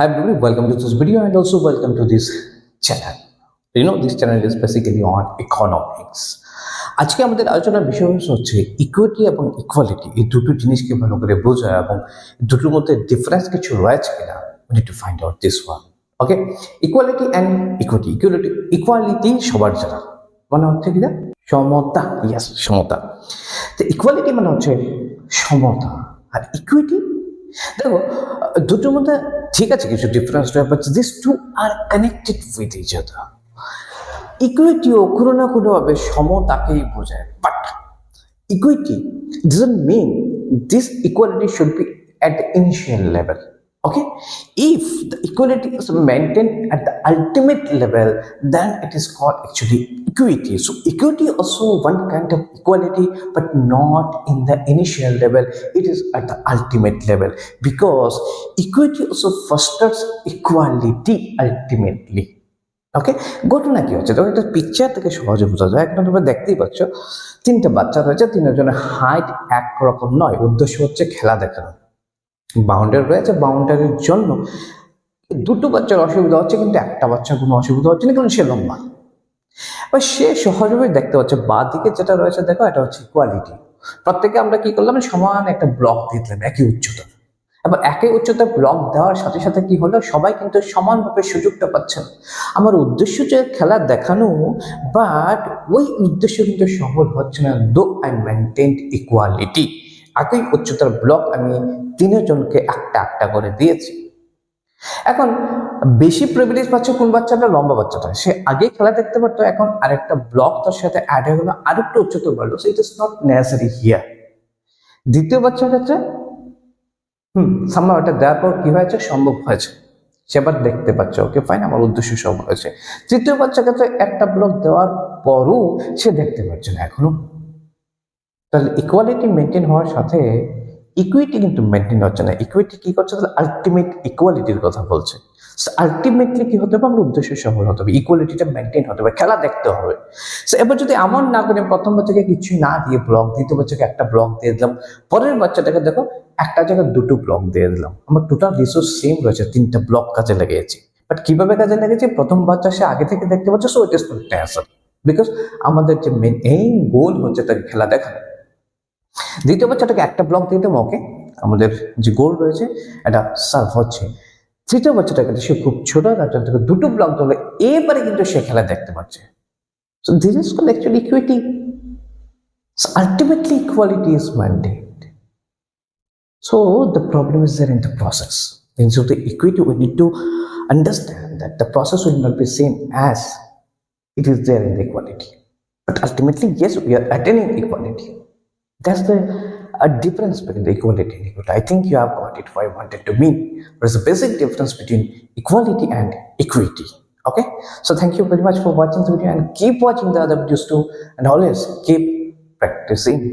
Hi everybody, welcome to this video and also welcome to this channel. This channel is basically on economics. আজকে আমাদের আলোচনার বিষয় হচ্ছে equity এবং equality, এই দুটো জিনিসকে ভালো করে বোঝা এবং দুটোর মধ্যে ডিফারেন্স কিছু রয়েছে কিনা we need to find out this one. Okay, equality and equity. Equality সবার জানা মানে হচ্ছে কিনা সমতা, yes সমতা। তো ইকুয়ালিটি মানে হচ্ছে সমতা আর ইকুইটি দেখো দুটোর মধ্যে ঠিক আছে কিছু ডিফারেন্স রয়েছে, but this two are connected with each other. ইকুইটিও কোনো না কোনোভাবে সমতাকেই বোঝায়, but equity doesn't mean this equality should be at the initial level. Okay, if the equality is maintained at the ultimate level, then it is called actually equity. So equity also one kind of equality, but not in the initial level, it is at the ultimate level, because equity also fosters equality ultimately. ওকে, ঘটনা কি হচ্ছে দেখো, একটা picture থেকে সহজে বোঝা যায়। এখন তোমরা দেখতেই পাচ্ছ তিনটা বাচ্চা রয়েছে, তিনজনের হাইট একরকম নয়, উদ্দেশ্য হচ্ছে খেলা দেখানো। বাউন্ডারি রয়েছে, বাউন্ডারির জন্য দুটো বাচ্চার অসুবিধা হচ্ছে, কিন্তু একটা বাচ্চার কোনো অসুবিধা হচ্ছে না, কারণ সে লম্বা। এবার সে সহজভাবে দেখতে পাচ্ছে বাঁ দিকে যেটা রয়েছে, দেখো এটা হচ্ছে ইকুয়ালিটি। প্রত্যেকে আমরা কি করলাম, সমান একটা ব্লক দিয়ে দিলাম একই উচ্চতা। এবার একই উচ্চতার ব্লক দেওয়ার সাথে সাথে কি হলো, সবাই কিন্তু সমানভাবে সুযোগটা পাচ্ছে না। আমার উদ্দেশ্য যে খেলা দেখানো, বাট ওই উদ্দেশ্য কিন্তু সফল হচ্ছে না, দো আই মেনটেন ইকুয়ালিটি। একই উচ্চতার ব্লক আমি তিনজনকে একটা একটা করে দিয়েছি। এখন বেশি প্রিভিলেজ পাচ্ছে কোন বাচ্চাটা, লম্বা বাচ্চাটা। সে আগে খেলা দেখতে পারতো, এখন আরেকটা ব্লক তার সাথে অ্যাড হয়ে গেলো, আরেকটা উচ্চতা বাড়লো। So it is not necessary here. দ্বিতীয় বাচ্চার ক্ষেত্রে সামনে এটা দেওয়ার পর কি হয়েছে, সম্ভব হয়েছে, সে আবার দেখতে পাচ্ছে, ওকে ফাইন, আমার উদ্দেশ্য সফল হয়েছে। তৃতীয় বাচ্চার ক্ষেত্রে একটা ব্লক দেওয়ার পরও সে দেখতে পাচ্ছে না এখনো। তাহলে ইকুয়ালিটি মেনটেন হওয়ার সাথে ইকুইটি কিন্তু মেনটেন হচ্ছে না। ইকুইটি কি করছে, তাহলে আলটিমেট ইকুয়ালিটির কথা বলছে। আলটিমেটলি কি হতে হবে, আমার উদ্দেশ্য সফল হতে হবে, ইকুয়ালিটিটা মেনটেন হতে হবে, খেলা দেখতে হবে। সো এবার যদি এমন না করে প্রথম বাচ্চাকে কিছু না দিয়ে ব্লক, দ্বিতীয় বাচ্চাকে একটা ব্লক দিয়ে দিলাম, পরের বাচ্চাটাকে দেখো একটা জায়গায় দুটো ব্লক দিয়ে দিলাম, আমার টোটাল রিসোর্স সেম রয়েছে, তিনটা ব্লক কাজে লেগেছি। বাট কিভাবে কাজে লেগেছে, প্রথম বাচ্চা সে আগে থেকে দেখতে পাচ্ছে, so it is not necessary, because আমাদের যে মেন এইম গোল হচ্ছে তাকে খেলা দেখানো। দ্বিতীয় বাচ্চাটাকে একটা ব্লক দিয়ে দেবো, ওকে, আমাদের যে গোল রয়েছে এটা সার্ভ হচ্ছে। তৃতীয় বাচ্চাটাকে সে খুব ছোট, তার থেকে দুটো ব্লক দিলে এবারে কিন্তু সে খেলা দেখতে পাচ্ছে। So this is called actually equity. Ultimately equality is maintained. So the problem is there in the process. In so the equity, we need to understand that the process will not be same as it is there in the equality. But ultimately, yes, we are attaining equality. That's the difference between the equality and equity. I think you have got it what I wanted to mean. There's a basic difference between equality and equity. Okay, so thank you very much for watching the video, and keep watching the other videos too, and always keep practicing.